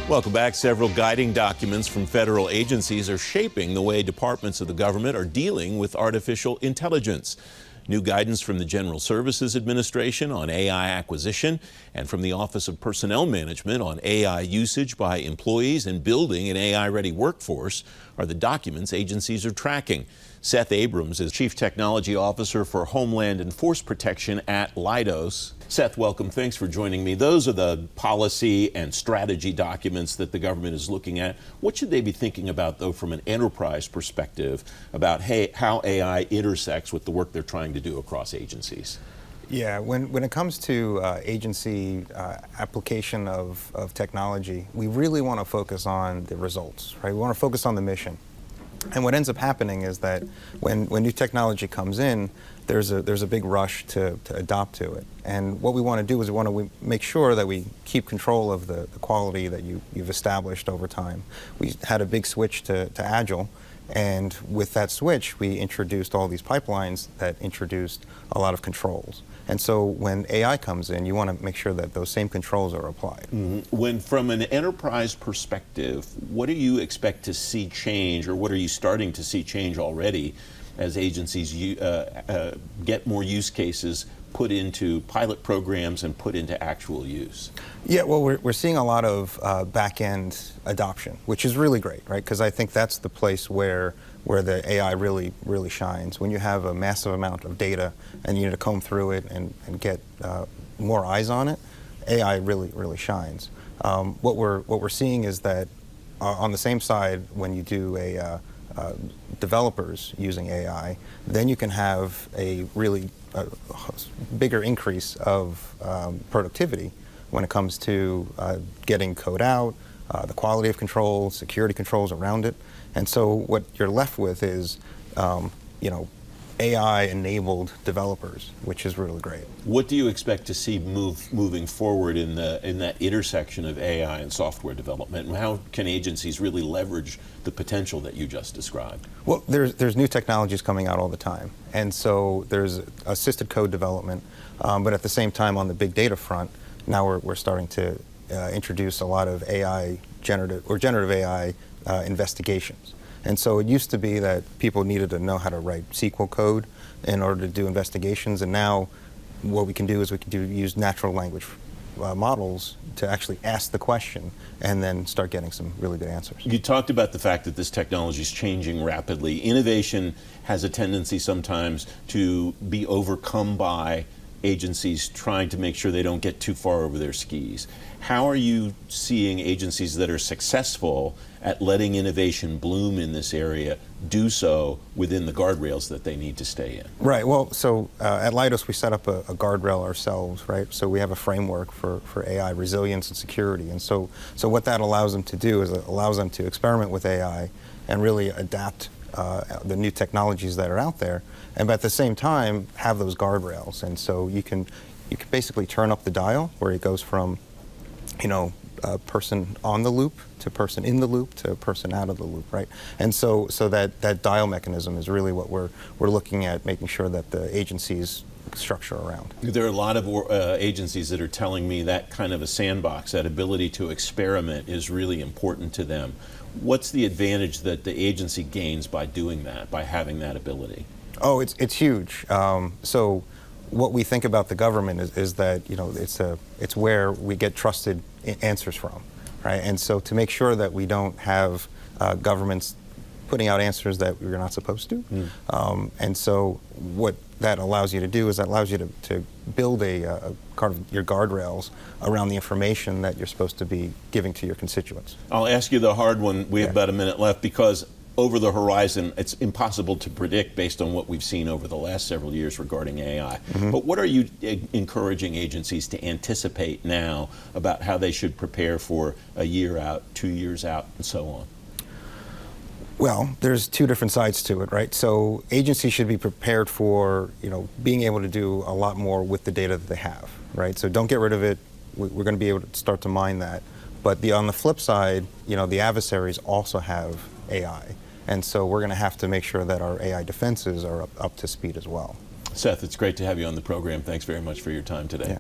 Welcome back. Several guiding documents from federal agencies are shaping the way departments of the government are dealing with artificial intelligence. New guidance from the General Services Administration on AI acquisition and from the Office of Personnel Management on AI usage by employees and building an AI-ready workforce are the documents agencies are tracking. Seth Abrams is Chief Technology Officer for Homeland and Force Protection at Leidos. Seth, welcome. Thanks for joining me. Those are the policy and strategy documents that the government is looking at. What should they be thinking about, though, from an enterprise perspective about how AI intersects with the work they're trying to do across agencies? Yeah, when it comes to agency application of technology, we really want to focus on the results, right? We want to focus on the mission. And what ends up happening is that when new technology comes in, there's a big rush to adopt to it. And what we want to do is we want to make sure that we keep control of the quality that you've established over time. We had a big switch to Agile, and with that switch, we introduced all these pipelines that introduced a lot of controls. And so when AI comes in, you want to make sure that those same controls are applied. When, from an enterprise perspective, what do you expect to see change, or what are you starting to see change already as agencies get more use cases put into pilot programs and put into actual use? Yeah, well, we're seeing a lot of back-end adoption, which is really great, right? Because I think that's the place where the AI really shines. When you have a massive amount of data and you need to comb through it and get more eyes on it, AI really shines. What we're seeing is that on the same side, when you do developers using AI, then you can have a really bigger increase of productivity when it comes to getting code out, the quality of control, security controls around it. And so what you're left with is, AI-enabled developers, which is really great. What do you expect to see moving forward in that intersection of AI and software development? And how can agencies really leverage the potential that you just described? Well, there's new technologies coming out all the time. And so there's assisted code development, but at the same time on the big data front, now we're starting to introduce a lot of generative AI investigations. And so it used to be that people needed to know how to write SQL code in order to do investigations, and now what we can do is use natural language models to actually ask the question and then start getting some really good answers. You talked about the fact that this technology is changing rapidly. Innovation has a tendency sometimes to be overcome by agencies trying to make sure they don't get too far over their skis. How are you seeing agencies that are successful at letting innovation bloom in this area do so within the guardrails that they need to stay in? Right, well, so at Leidos we set up a guardrail ourselves, right? So we have a framework for AI resilience and security. And so what that allows them to do is it allows them to experiment with AI and really adapt the new technologies that are out there, and at the same time have those guardrails. And so you can basically turn up the dial where it goes from, a person on the loop to person in the loop to person out of the loop, right? And so that dial mechanism is really what we're looking at, making sure that the agencies structure around. There are a lot of agencies that are telling me that kind of a sandbox, that ability to experiment, is really important to them. What's the advantage that the agency gains by doing that, by having that ability? Oh, it's huge. So what we think about the government is that it's where we get trusted answers from, right? And so to make sure that we don't have governments putting out answers that we're not supposed to. And so what that allows you to do is that allows you to build a kind of your guardrails around the information that you're supposed to be giving to your constituents. I'll ask you the hard one. We have about a minute left, because over the horizon, it's impossible to predict based on what we've seen over the last several years regarding AI. But what are you encouraging agencies to anticipate now about how they should prepare for a year out, 2 years out, and so on? Well, there's two different sides to it, right? So agencies should be prepared for, being able to do a lot more with the data that they have, right? So don't get rid of it. We're going to be able to start to mine that. But on the flip side, the adversaries also have AI. And so we're going to have to make sure that our AI defenses are up to speed as well. Seth, it's great to have you on the program. Thanks very much for your time today. Yeah.